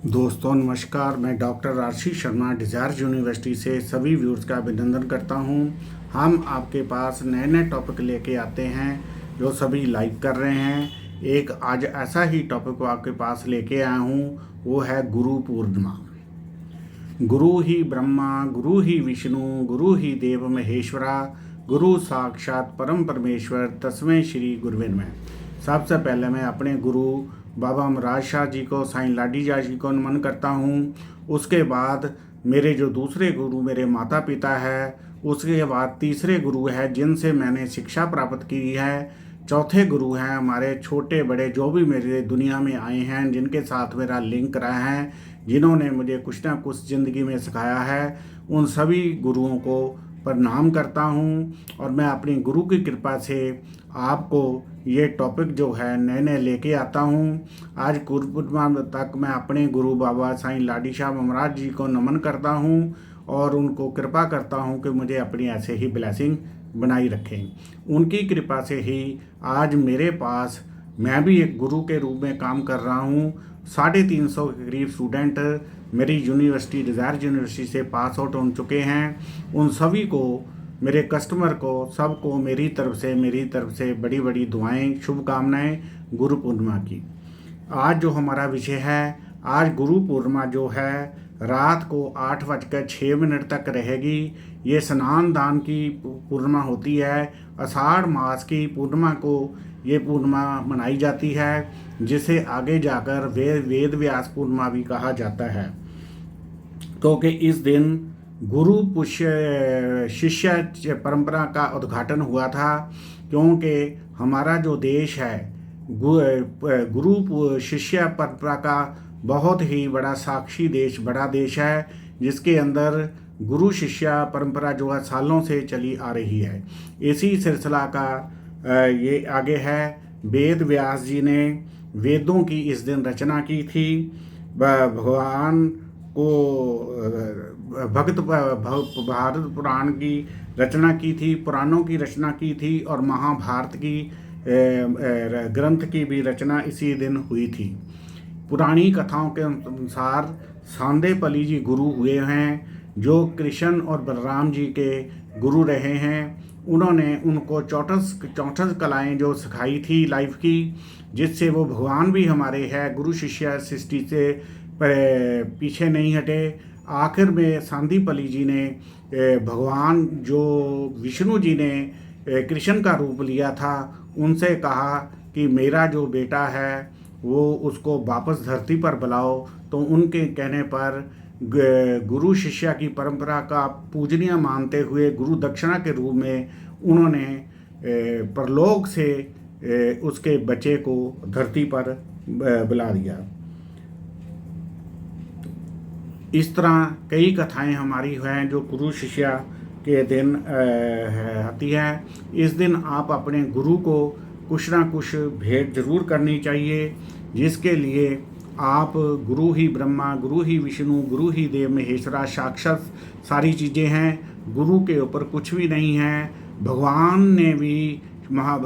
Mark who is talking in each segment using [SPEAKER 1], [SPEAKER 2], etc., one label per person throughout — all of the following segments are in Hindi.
[SPEAKER 1] दोस्तों नमस्कार। मैं doctor Ashish Sharma Dzire university से सभी व्यूअर्स का अभिनंदन करता हूं। हम आपके पास नए नए टॉपिक लेके आते हैं जो सभी लाइक कर रहे हैं। एक आज ऐसा ही टॉपिक आपके पास लेके आया हूं, वो है गुरु पूर्णिमा। गुरु ही ब्रह्मा गुरु ही विष्णु गुरु ही देव महेश्वरा गुरु साक्षात परम परमेश्वर तस्मै श्री गुरुवे नमः। सबसे पहले मैं अपने गुरु बाबा अमराज शाह जी को, साईं लाडी शाह जी को नमन करता हूँ। उसके बाद मेरे जो दूसरे गुरु मेरे माता पिता है, उसके बाद तीसरे गुरु है जिनसे मैंने शिक्षा प्राप्त की है। चौथे गुरु हैं हमारे छोटे बड़े जो भी मेरे दुनिया में आए हैं, जिनके साथ मेरा लिंक रहा है, जिन्होंने मुझे कुछ ना कुछ ज़िंदगी में सिखाया है। उन सभी गुरुओं को प्रणाम करता हूँ और मैं अपनी गुरु की कृपा से आपको ये टॉपिक जो है नए नए लेके आता हूँ। आज गुरु पूर्णिमा तक मैं अपने गुरु बाबा साईं लाडी शाह महाराज जी को नमन करता हूँ और उनको कृपा करता हूँ कि मुझे अपनी ऐसे ही ब्लेसिंग बनाई रखें। उनकी कृपा से ही आज मेरे पास मैं भी एक गुरु के रूप में काम कर रहा हूँ। 350 के करीब स्टूडेंट मेरी यूनिवर्सिटी डिजायर यूनिवर्सिटी से पास आउट हो चुके हैं। उन सभी को, मेरे कस्टमर को, सबको मेरी तरफ से बड़ी बड़ी दुआएं, शुभकामनाएं गुरु पूर्णिमा की। आज जो हमारा विषय है, आज गुरु पूर्णिमा जो है रात को 8:06 तक रहेगी। ये स्नान दान की पूर्णिमा होती है। आषाढ़ मास की पूर्णिमा को ये पूर्णिमा मनाई जाती है, जिसे आगे जाकर वेद व्यास पूर्णिमा भी कहा जाता है, क्योंकि इस दिन गुरु पुष्य शिष्य परंपरा का उद्घाटन हुआ था। क्योंकि हमारा जो देश है गुरु शिष्य परंपरा का बहुत ही बड़ा साक्षी देश, बड़ा देश है, जिसके अंदर गुरु शिष्य परंपरा जो है सालों से चली आ रही है। इसी सिलसिला का ये आगे है। वेद व्यास जी ने वेदों की इस दिन रचना की थी। भगवान को भारत पुराण की रचना की थी, पुराणों की रचना की थी और महाभारत की ग्रंथ की भी रचना इसी दिन हुई थी। पुरानी कथाओं के अनुसार सांदेपली जी गुरु हुए हैं, जो कृष्ण और बलराम जी के गुरु रहे हैं। उन्होंने उनको 64 कलाएं जो सिखाई थी लाइफ की, जिससे वो भगवान भी हमारे हैं, गुरु शिष्य सृष्टि से पीछे नहीं हटे। आखिर में सांदीपली जी ने भगवान जो विष्णु जी ने कृष्ण का रूप लिया था, उनसे कहा कि मेरा जो बेटा है वो उसको वापस धरती पर बुलाओ। तो उनके कहने पर गुरु शिष्य की परंपरा का पूजनीय मानते हुए गुरु दक्षिणा के रूप में उन्होंने परलोक से उसके बच्चे को धरती पर बुला दिया। इस तरह कई कथाएं हमारी हैं जो गुरु शिष्य के दिन आती है। इस दिन आप अपने गुरु को कुछ ना कुछ भेंट जरूर करनी चाहिए, जिसके लिए आप गुरु ही ब्रह्मा गुरु ही विष्णु गुरु ही देव महेश्वरा साक्षात सारी चीज़ें हैं। गुरु के ऊपर कुछ भी नहीं है। भगवान ने भी,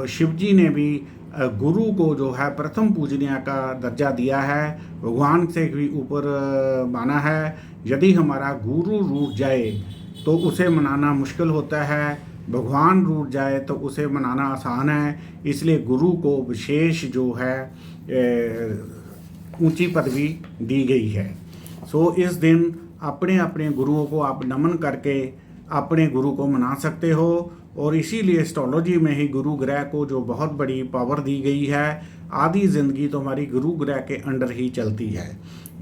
[SPEAKER 1] शिव जी ने भी गुरु को जो है प्रथम पूजनीय का दर्जा दिया है, भगवान से भी ऊपर माना है। यदि हमारा गुरु रूठ जाए तो उसे मनाना मुश्किल होता है, भगवान रूठ जाए तो उसे मनाना आसान है। इसलिए गुरु को विशेष जो है ऊंची पदवी दी गई है। सो इस दिन अपने अपने गुरुओं को आप नमन करके अपने गुरु को मना सकते हो। और इसीलिए एस्ट्रोलॉजी में ही गुरु ग्रह को जो बहुत बड़ी पावर दी गई है। आधी ज़िंदगी तो हमारी गुरु ग्रह के अंडर ही चलती है,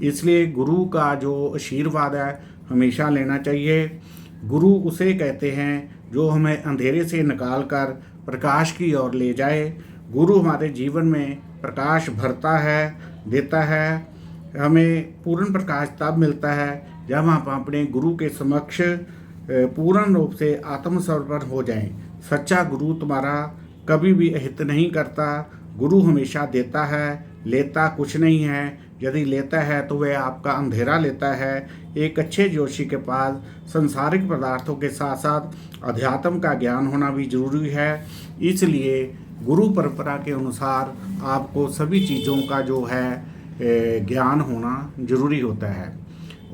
[SPEAKER 1] इसलिए गुरु का जो आशीर्वाद है हमेशा लेना चाहिए। गुरु उसे कहते हैं जो हमें अंधेरे से निकाल कर प्रकाश की ओर ले जाए। गुरु हमारे जीवन में प्रकाश भरता है, देता है। हमें पूर्ण प्रकाश तब मिलता है जब हम अपने गुरु के समक्ष पूर्ण रूप से आत्मसमर्पण हो जाएं। सच्चा गुरु तुम्हारा कभी भी अहित नहीं करता। गुरु हमेशा देता है, लेता कुछ नहीं है। यदि लेता है तो वह आपका अंधेरा लेता है। एक अच्छे जोशी के पास संसारिक पदार्थों के साथ साथ अध्यात्म का ज्ञान होना भी जरूरी है। इसलिए गुरु परंपरा के अनुसार आपको सभी चीज़ों का जो है ज्ञान होना जरूरी होता है।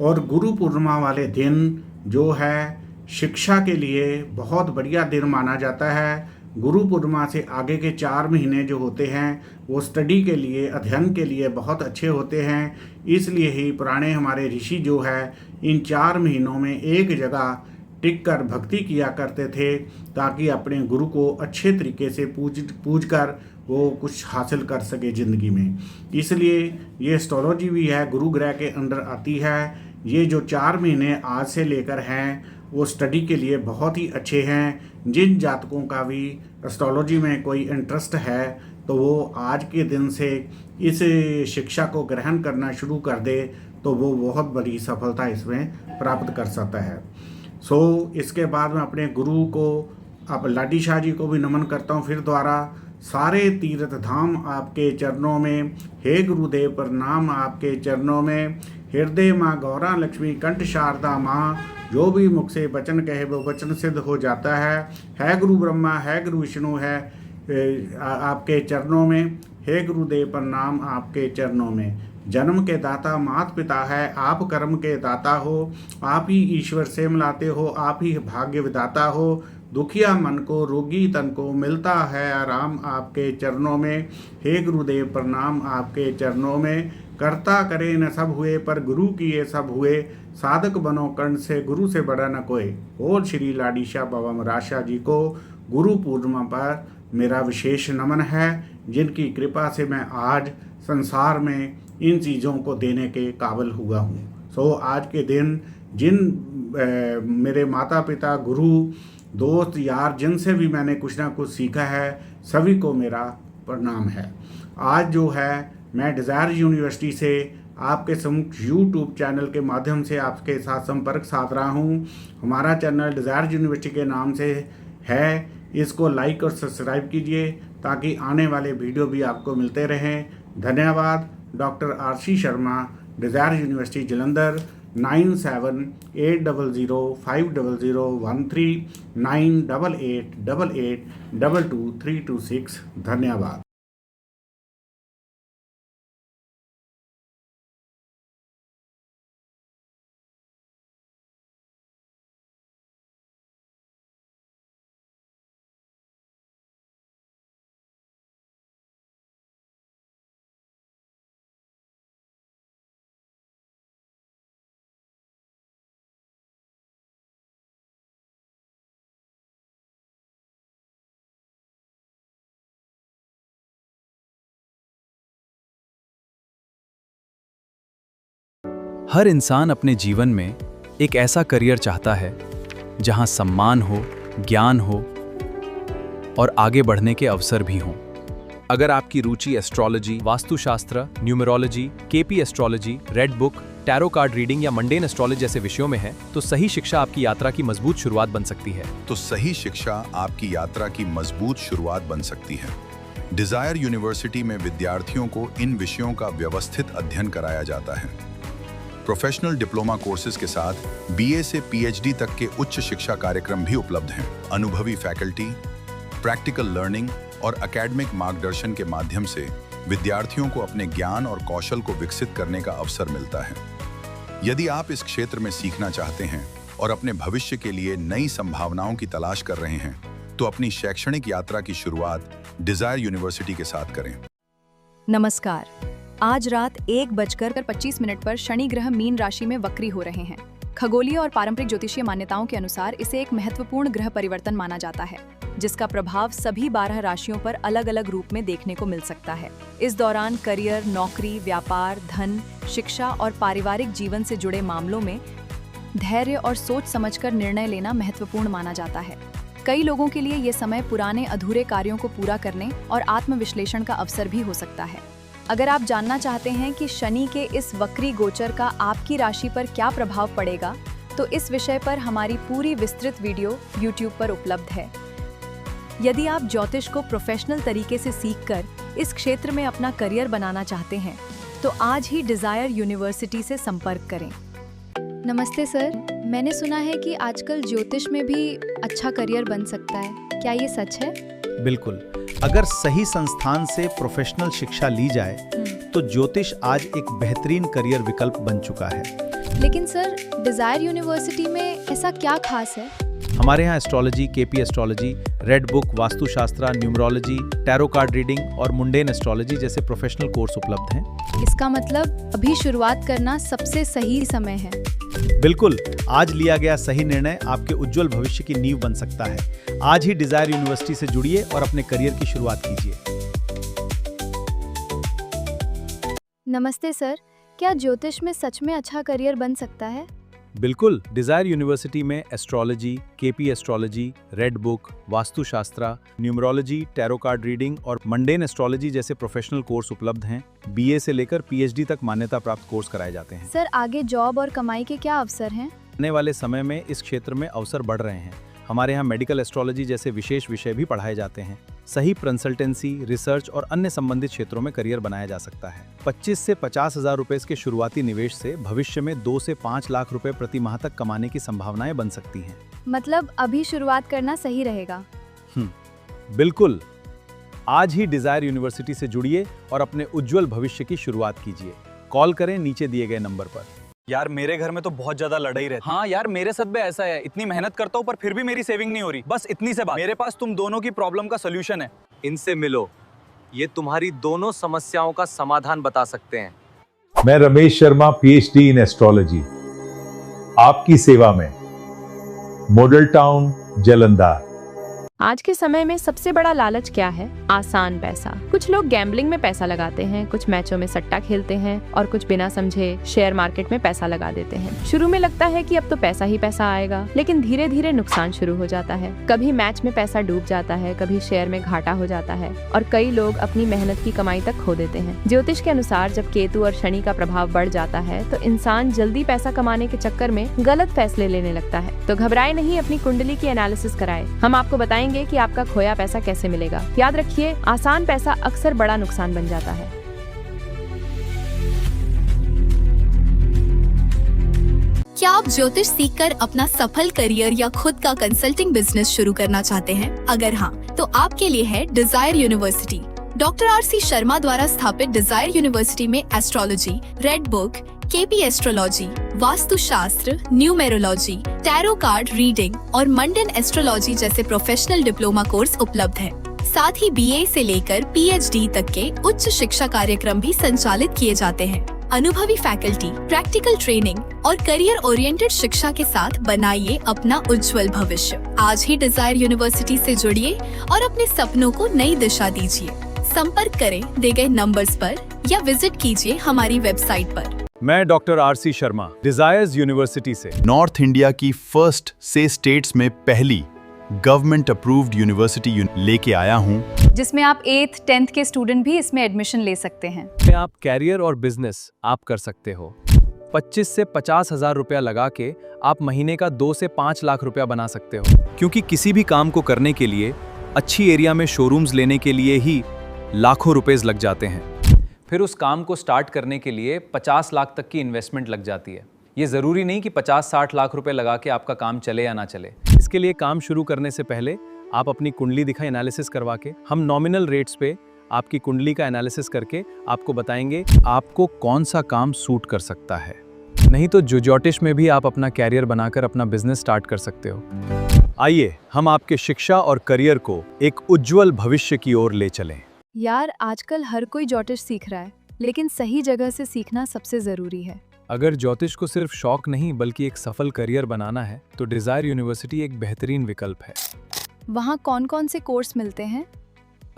[SPEAKER 1] और गुरु पूर्णिमा वाले दिन जो है शिक्षा के लिए बहुत बढ़िया दिन माना जाता है। गुरु पूर्णिमा से आगे के 4 महीने जो होते हैं वो स्टडी के लिए, अध्ययन के लिए बहुत अच्छे होते हैं। इसलिए ही पुराने हमारे ऋषि जो है इन 4 महीनों में एक जगह टिक कर भक्ति किया करते थे, ताकि अपने गुरु को अच्छे तरीके से पूज कर वो कुछ हासिल कर सके ज़िंदगी में। इसलिए ये एस्ट्रोलॉजी भी है, गुरु ग्रह के अंदर आती है। ये जो 4 महीने आज से लेकर हैं वो स्टडी के लिए बहुत ही अच्छे हैं। जिन जातकों का भी एस्ट्रोलॉजी में कोई इंटरेस्ट है तो वो आज के दिन से इस शिक्षा को ग्रहण करना शुरू कर दे तो वो बहुत बड़ी सफलता इसमें प्राप्त कर सकता है। इसके बाद मैं अपने गुरु को, अब लाडी शाह जी को भी नमन करता हूँ फिर द्वारा। सारे तीर्थ धाम आपके चरणों में, हे गुरुदेव प्रणाम आपके चरणों में। हृदय माँ गौरा लक्ष्मी, कंठ शारदा माँ, जो भी मुख से वचन कहे वो वचन सिद्ध हो जाता है गुरु ब्रह्मा, है गुरु विष्णु, है आपके चरणों में। हे गुरुदेव प्रणाम आपके चरणों में। जन्म के दाता मात पिता है, आप कर्म के दाता हो, आप ही ईश्वर से मिलाते हो, आप ही भाग्य विधाता हो। दुखिया मन को, रोगी तन को मिलता है आराम आपके चरणों में। हे गुरुदेव प्रणाम आपके चरणों में। कर्ता करे न सब हुए, पर गुरु किए सब हुए। साधक बनो कर्ण से, गुरु से बड़ा न कोई। और श्री लाडी शाह बाबा महाराज शाह जी को गुरु पूर्णिमा पर मेरा विशेष नमन है, जिनकी कृपा से मैं आज संसार में इन चीज़ों को देने के काबिल हुआ हूँ। आज के दिन जिन मेरे माता पिता, गुरु, दोस्त, यार, जिनसे भी मैंने कुछ ना कुछ सीखा है, सभी को मेरा प्रणाम है। आज जो है मैं डिज़ायर यूनिवर्सिटी से आपके सम्मुख यूट्यूब चैनल के माध्यम से आपके साथ संपर्क साध रहा हूँ। हमारा चैनल डिज़ायर यूनिवर्सिटी के नाम से है, इसको लाइक और सब्सक्राइब कीजिए ताकि आने वाले वीडियो भी आपको मिलते रहें। धन्यवाद। Doctor RC Sharma, desire university Jalandhar. 9780050013 9888222326। धन्यवाद।
[SPEAKER 2] हर इंसान अपने जीवन में एक ऐसा करियर चाहता है जहां सम्मान हो, ज्ञान हो और आगे बढ़ने के अवसर भी हों। अगर आपकी रुचि astrology, vastu shastra, numerology, KP astrology, red book, tarot card reading या मंडेन एस्ट्रोलॉजी जैसे विषयों में है, तो सही शिक्षा आपकी यात्रा की मजबूत शुरुआत बन सकती है।
[SPEAKER 3] डिजायर यूनिवर्सिटी में विद्यार्थियों को इन विषयों का व्यवस्थित अध्ययन कराया जाता है। प्रोफेशनल डिप्लोमा कोर्सेज के साथ बीए से पीएचडी तक के उच्च शिक्षा कार्यक्रम भी उपलब्ध हैं। अनुभवी फैकल्टी, प्रैक्टिकल लर्निंग और एकेडमिक मार्गदर्शन के माध्यम से विद्यार्थियों को अपने ज्ञान और कौशल को विकसित करने का अवसर मिलता है। यदि आप इस क्षेत्र में सीखना चाहते हैं और अपने भविष्य के लिए नई संभावनाओं की तलाश कर रहे हैं, तो अपनी शैक्षणिक यात्रा की शुरुआत डिजायर यूनिवर्सिटी के साथ करें।
[SPEAKER 4] नमस्कार। आज रात 1:25 पर शनि ग्रह मीन राशि में वक्री हो रहे हैं। खगोलीय और पारंपरिक ज्योतिषीय मान्यताओं के अनुसार इसे एक महत्वपूर्ण ग्रह परिवर्तन माना जाता है, जिसका प्रभाव सभी 12 राशियों पर अलग अलग रूप में देखने को मिल सकता है। इस दौरान करियर, नौकरी, व्यापार, धन, शिक्षा और पारिवारिक जीवन से जुड़े मामलों में धैर्य और सोच समझकर निर्णय लेना महत्वपूर्ण माना जाता है। कई लोगों के लिए ये समय पुराने अधूरे कार्यों को पूरा करने और आत्मविश्लेषण का अवसर भी हो सकता है। अगर आप जानना चाहते हैं कि शनि के इस वक्री गोचर का आपकी राशि पर क्या प्रभाव पड़ेगा, तो इस विषय पर हमारी पूरी विस्तृत वीडियो YouTube पर उपलब्ध है। यदि आप ज्योतिष को प्रोफेशनल तरीके से सीखकर इस क्षेत्र में अपना करियर बनाना चाहते हैं, तो आज ही डिजायर यूनिवर्सिटी से संपर्क करें।
[SPEAKER 5] नमस्ते सर, मैंने सुना है कि आजकल ज्योतिष में भी अच्छा करियर बन सकता है, क्या ये सच है?
[SPEAKER 6] बिल्कुल। अगर सही संस्थान से प्रोफेशनल शिक्षा ली जाए तो ज्योतिष आज एक बेहतरीन करियर विकल्प बन चुका है।
[SPEAKER 5] लेकिन सर, डिज़ायर यूनिवर्सिटी में ऐसा क्या खास है?
[SPEAKER 6] हमारे यहाँ astrology, KP astrology, red book, वास्तुशास्त्र, न्यूमरोलॉजी, टैरो कार्ड रीडिंग और मुंडेन एस्ट्रोलॉजी जैसे प्रोफेशनल कोर्स उपलब्ध हैं।
[SPEAKER 5] इसका मतलब अभी शुरुआत करना सबसे सही समय है।
[SPEAKER 6] बिल्कुल, आज लिया गया सही निर्णय आपके उज्जवल भविष्य की नींव बन सकता है। आज ही डिज़ायर यूनिवर्सिटी से जुड़िए और अपने करियर की शुरुआत कीजिए।
[SPEAKER 5] नमस्ते सर, क्या ज्योतिष में सच में अच्छा करियर बन सकता है?
[SPEAKER 6] बिल्कुल, डिज़ायर यूनिवर्सिटी में astrology, KP astrology, red book, वास्तुशास्त्र, न्यूमरोलॉजी, टैरो कार्ड रीडिंग और मंडेन एस्ट्रोलॉजी जैसे प्रोफेशनल कोर्स उपलब्ध हैं। बीए से लेकर पीएचडी तक मान्यता प्राप्त कोर्स कराए जाते हैं।
[SPEAKER 5] सर, आगे जॉब और कमाई के क्या अवसर हैं?
[SPEAKER 6] आने वाले समय में इस क्षेत्र में अवसर बढ़ रहे हैं। हमारे यहाँ मेडिकल एस्ट्रोलॉजी जैसे विशेष विषय भी पढ़ाए जाते हैं। सही कंसल्टेंसी, रिसर्च और अन्य संबंधित क्षेत्रों में करियर बनाया जा सकता है। 25 से 50 हजार रुपए के शुरुआती निवेश से भविष्य में 2 से 5 लाख रुपए प्रति माह तक कमाने की संभावनाएं बन सकती हैं।
[SPEAKER 5] मतलब अभी शुरुआत करना सही रहेगा?
[SPEAKER 6] बिल्कुल, आज ही डिज़ायर यूनिवर्सिटी से जुड़िए और अपने उज्जवल भविष्य की शुरुआत कीजिए। कॉल करें नीचे दिए गए नंबर पर।
[SPEAKER 2] यार मेरे घर में तो बहुत ज्यादा लड़ाई रहती है। हाँ यार, मेरे साथ भी ऐसा है। इतनी मेहनत करता हूँ पर फिर भी मेरी सेविंग नहीं हो रही। बस इतनी से बात। मेरे पास तुम दोनों की प्रॉब्लम का सोल्यूशन है।
[SPEAKER 7] इनसे मिलो, ये तुम्हारी दोनों समस्याओं का समाधान बता सकते हैं।
[SPEAKER 8] मैं Ramesh Sharma, PhD in astrology, आपकी सेवा में, मॉडल टाउन, जालंधर।
[SPEAKER 9] आज के समय में सबसे बड़ा लालच क्या है? आसान पैसा। कुछ लोग गैम्बलिंग में पैसा लगाते हैं, कुछ मैचों में सट्टा खेलते हैं और कुछ बिना समझे शेयर मार्केट में पैसा लगा देते हैं। शुरू में लगता है कि अब तो पैसा ही पैसा आएगा, लेकिन धीरे धीरे नुकसान शुरू हो जाता है। कभी मैच में पैसा डूब जाता है, कभी शेयर में घाटा हो जाता है और कई लोग अपनी मेहनत की कमाई तक खो देते हैं। ज्योतिष के अनुसार जब केतु और शनि का प्रभाव बढ़ जाता है तो इंसान जल्दी पैसा कमाने के चक्कर में गलत फैसले लेने लगता है। तो घबराए नहीं, अपनी कुंडली की एनालिसिस कराएं। हम आपको बताएंगे कि आपका खोया पैसा कैसे मिलेगा। याद रखिए, आसान पैसा अक्सर बड़ा नुकसान बन जाता है।
[SPEAKER 10] क्या आप ज्योतिष सीखकर अपना सफल करियर या खुद का कंसल्टिंग बिजनेस शुरू करना चाहते हैं? अगर हाँ, तो आपके लिए है Desire University. Doctor RC Sharma द्वारा स्थापित डिजायर यूनिवर्सिटी में astrology, red book, KP astrology, वास्तुशास्त्र, न्यूमेरोलॉजी, टैरो कार्ड रीडिंग और मंडेन एस्ट्रोलॉजी जैसे प्रोफेशनल डिप्लोमा कोर्स उपलब्ध हैं। साथ ही बीए से लेकर पीएचडी तक के उच्च शिक्षा कार्यक्रम भी संचालित किए जाते हैं। अनुभवी फैकल्टी, प्रैक्टिकल ट्रेनिंग और करियर ओरिएंटेड शिक्षा के साथ बनाइए अपना उज्जवल भविष्य। आज ही डिजायर यूनिवर्सिटी से जुड़िए और अपने सपनों को नई दिशा दीजिए। संपर्क करें दिए गए नंबर्स पर या विजिट कीजिए हमारी वेबसाइट पर।
[SPEAKER 6] मैं doctor RC Sharma, desires university से
[SPEAKER 3] नॉर्थ इंडिया की फर्स्ट से स्टेट्स में पहली गवर्नमेंट अप्रूव्ड यूनिवर्सिटी लेके आया हूँ,
[SPEAKER 4] जिसमें आप 8th 10th के स्टूडेंट भी इसमें एडमिशन ले सकते हैं।
[SPEAKER 6] में आप कैरियर और बिजनेस आप कर सकते हो। 25 से 50 हजार रुपया लगा के आप महीने का 2 से 5 लाख रुपया बना सकते हो। क्योंकि किसी भी काम को करने के लिए अच्छी एरिया में शोरूम्स लेने के लिए ही लाखों रुपए लग जाते हैं। फिर उस काम को स्टार्ट करने के लिए 50 लाख तक की इन्वेस्टमेंट लग जाती है। ये ज़रूरी नहीं कि 50-60 लाख रुपए लगा के आपका काम चले या ना चले। इसके लिए काम शुरू करने से पहले आप अपनी कुंडली दिखा एनालिसिस करवा के, हम नॉमिनल रेट्स पे आपकी कुंडली का एनालिसिस करके आपको बताएंगे आपको कौन सा काम सूट कर सकता है। नहीं तो ज्योतिष में भी आप अपना कैरियर बनाकर अपना बिजनेस स्टार्ट कर सकते हो। आइए हम आपके शिक्षा और करियर को एक उज्जवल भविष्य की ओर ले चलें।
[SPEAKER 4] यार, आजकल हर कोई ज्योतिष सीख रहा है, लेकिन सही जगह से सीखना सबसे जरूरी है।
[SPEAKER 6] अगर ज्योतिष को सिर्फ शौक नहीं बल्कि एक सफल करियर बनाना है तो डिजायर यूनिवर्सिटी एक बेहतरीन विकल्प है।
[SPEAKER 4] वहाँ कौन कौन से कोर्स मिलते हैं?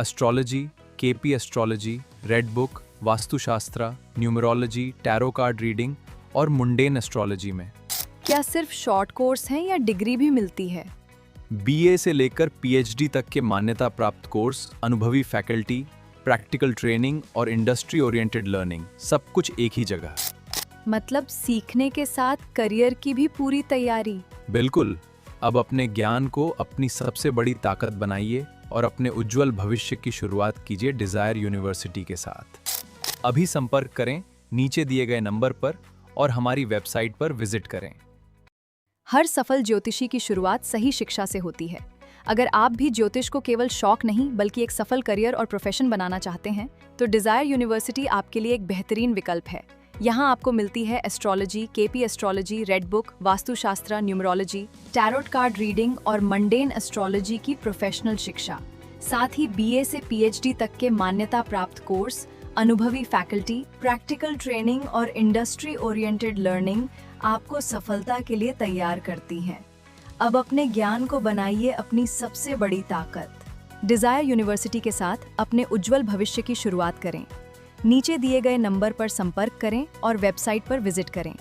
[SPEAKER 6] Astrology, KP astrology, red book, वास्तुशास्त्र, न्यूमरोलॉजी, टैरो कार्ड रीडिंग और मुंडेन एस्ट्रोलॉजी में।
[SPEAKER 4] क्या सिर्फ शॉर्ट कोर्स हैं या डिग्री भी मिलती है?
[SPEAKER 6] बीए से लेकर पीएचडी तक के मान्यता प्राप्त कोर्स, अनुभवी फैकल्टी, प्रैक्टिकल ट्रेनिंग और इंडस्ट्री ओरिएंटेड लर्निंग, सब कुछ एक ही जगह।
[SPEAKER 4] मतलब सीखने के साथ करियर की भी पूरी तैयारी।
[SPEAKER 6] बिल्कुल। अब अपने ज्ञान को अपनी सबसे बड़ी ताकत बनाइए और अपने उज्जवल भविष्य की शुरुआत कीजिए डिजायर यूनिवर्सिटी के साथ। अभी संपर्क करें नीचे दिए गए नंबर पर और हमारी वेबसाइट पर विजिट करें।
[SPEAKER 4] हर सफल ज्योतिषी की शुरुआत सही शिक्षा से होती है। अगर आप भी ज्योतिष को केवल शौक नहीं बल्कि एक सफल करियर और प्रोफेशन बनाना चाहते हैं तो डिजायर यूनिवर्सिटी आपके लिए एक बेहतरीन विकल्प है। यहाँ आपको मिलती है astrology, KP astrology, red book, वास्तुशास्त्र, न्यूमरोलॉजी, टैरोट कार्ड रीडिंग और मंडेन एस्ट्रोलॉजी की प्रोफेशनल शिक्षा। साथ ही बीए से पीएचडी तक के मान्यता प्राप्त कोर्स, अनुभवी फैकल्टी, प्रैक्टिकल ट्रेनिंग और इंडस्ट्री ओरिएंटेड लर्निंग आपको सफलता के लिए तैयार करती हैं। अब अपने ज्ञान को बनाइए अपनी सबसे बड़ी ताकत। डिजायर यूनिवर्सिटी के साथ अपने उज्जवल भविष्य की शुरुआत करें। नीचे दिए गए नंबर पर संपर्क करें और वेबसाइट पर विजिट करें।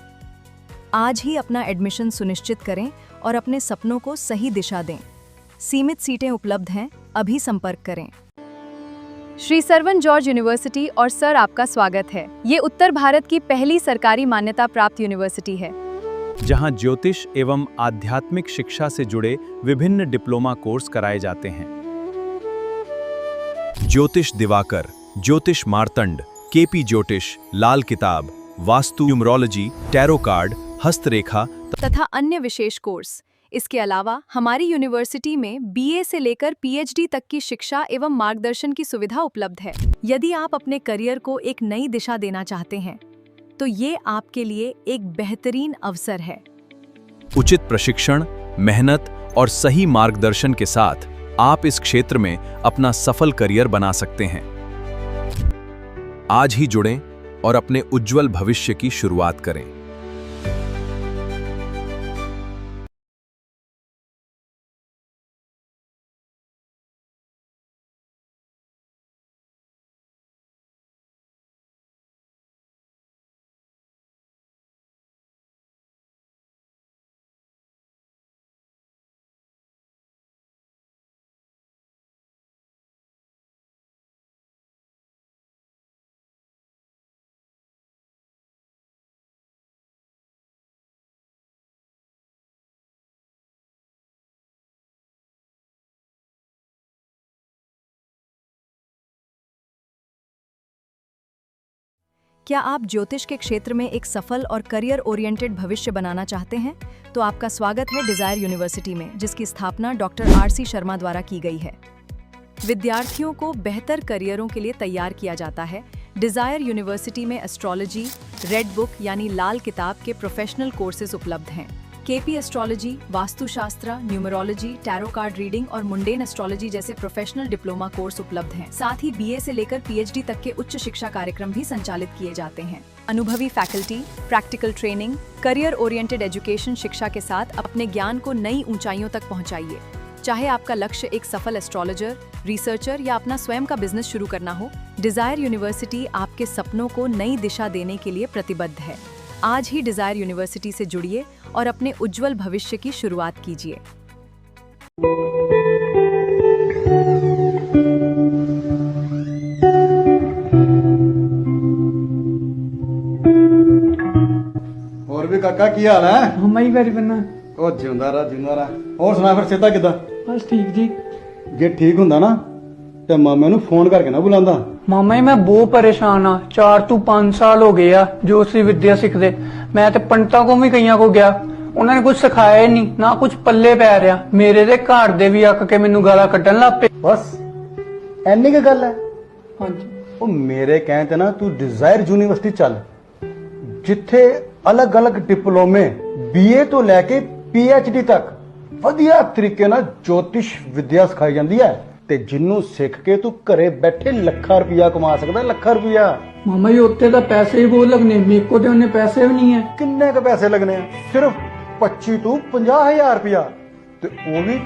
[SPEAKER 4] आज ही अपना एडमिशन सुनिश्चित करें और अपने सपनों को सही दिशा दें। सीमित सीटें उपलब्ध हैं, अभी संपर्क करें।
[SPEAKER 9] श्री सरवन जॉर्ज यूनिवर्सिटी और सर आपका स्वागत है। ये उत्तर भारत की पहली सरकारी मान्यता प्राप्त यूनिवर्सिटी है
[SPEAKER 2] जहां ज्योतिष एवं आध्यात्मिक शिक्षा से जुड़े विभिन्न डिप्लोमा कोर्स कराए जाते हैं। ज्योतिष दिवाकर, ज्योतिष मार्तंड, केपी ज्योतिष, लाल किताब, वास्तु, न्यूमरोलॉजी, टैरो कार्ड, हस्तरेखा
[SPEAKER 4] तथा अन्य विशेष कोर्स। इसके अलावा हमारी यूनिवर्सिटी में बीए से लेकर पीएचडी तक की शिक्षा एवं मार्गदर्शन की सुविधा उपलब्ध है। यदि आप अपने करियर को एक नई दिशा देना चाहते हैं तो ये आपके लिए एक बेहतरीन अवसर है।
[SPEAKER 2] उचित प्रशिक्षण, मेहनत और सही मार्गदर्शन के साथ आप इस क्षेत्र में अपना सफल करियर बना सकते हैं। आज ही जुड़ें और अपने उज्जवल भविष्य की शुरुआत करें।
[SPEAKER 4] क्या आप ज्योतिष के क्षेत्र में एक सफल और करियर ओरिएंटेड भविष्य बनाना चाहते हैं? तो आपका स्वागत है डिजायर यूनिवर्सिटी में, जिसकी स्थापना डॉक्टर आरसी शर्मा द्वारा की गई है। विद्यार्थियों को बेहतर करियरों के लिए तैयार किया जाता है। डिजायर यूनिवर्सिटी में एस्ट्रोलॉजी, रेड बुक यानी लाल किताब के प्रोफेशनल कोर्सेज उपलब्ध हैं। KP astrology, vastu shastra, numerology, tarot card reading और मुंडेन एस्ट्रोलॉजी जैसे प्रोफेशनल डिप्लोमा कोर्स उपलब्ध हैं। साथ ही बीए से लेकर पीएचडी तक के उच्च शिक्षा कार्यक्रम भी संचालित किए जाते हैं। अनुभवी faculty, practical training, career oriented education शिक्षा के साथ अपने ज्ञान को नई ऊंचाइयों तक पहुंचाइए। चाहे आपका लक्ष्य एक सफल एस्ट्रोलॉजर, रिसर्चर या अपना स्वयं का बिजनेस शुरू करना हो, डिजायर यूनिवर्सिटी आपके सपनों को नई दिशा देने के लिए प्रतिबद्ध है। आज ही डिजायर यूनिवर्सिटी से जुड़िए और अपने उज्जवल भविष्य की शुरुआत कीजिए।
[SPEAKER 11] और भी काका की हाल है?
[SPEAKER 12] मम्मा ही वेरी बनना।
[SPEAKER 11] ओ जिंदा रहा जिंदा रहा। और सुना फिर सेता किदा?
[SPEAKER 12] बस ठीक जी।
[SPEAKER 11] जे ठीक हुंदा ना ते मामे नू फोन करके ना बुलांदा।
[SPEAKER 12] मामा जी मैं बहुत परेशान हाँ। 4 ਤੋਂ 5 साल हो गए आ ज्योतिष विद्या सिखदे। मैं ते पंडितां को भी कईयां को गया, उन्होंने कुछ सिखाया ही नहीं, ना कुछ पल्ले पै रहा। मेरे ते घर दे भी अक के मैनू गाला कड्डन लग पे।
[SPEAKER 11] बस एनी की गल है?
[SPEAKER 12] हाँ जी।
[SPEAKER 11] ओ मेरे कहने ते ना तू डिजायर यूनिवर्सिटी चल, जिथे अलग अलग डिप्लोमे बीए तो लैके पीएचडी तक वधिया तरीके नाल ज्योतिष विद्या सिखाई जाती है ते जिन्नू सिख के तू घरे बैठे लाखा रुपया कमा सकदा। लाखा रुपया
[SPEAKER 12] मामा जी उत्ते तो पैसे ही बहुत लगने, मेरे को तो उन्हें पैसे भी नहीं है।
[SPEAKER 11] किन्ने के पैसे लगने? सिर्फ 25 ਤੋਂ 50 हज़ार रुपया, ते वो भी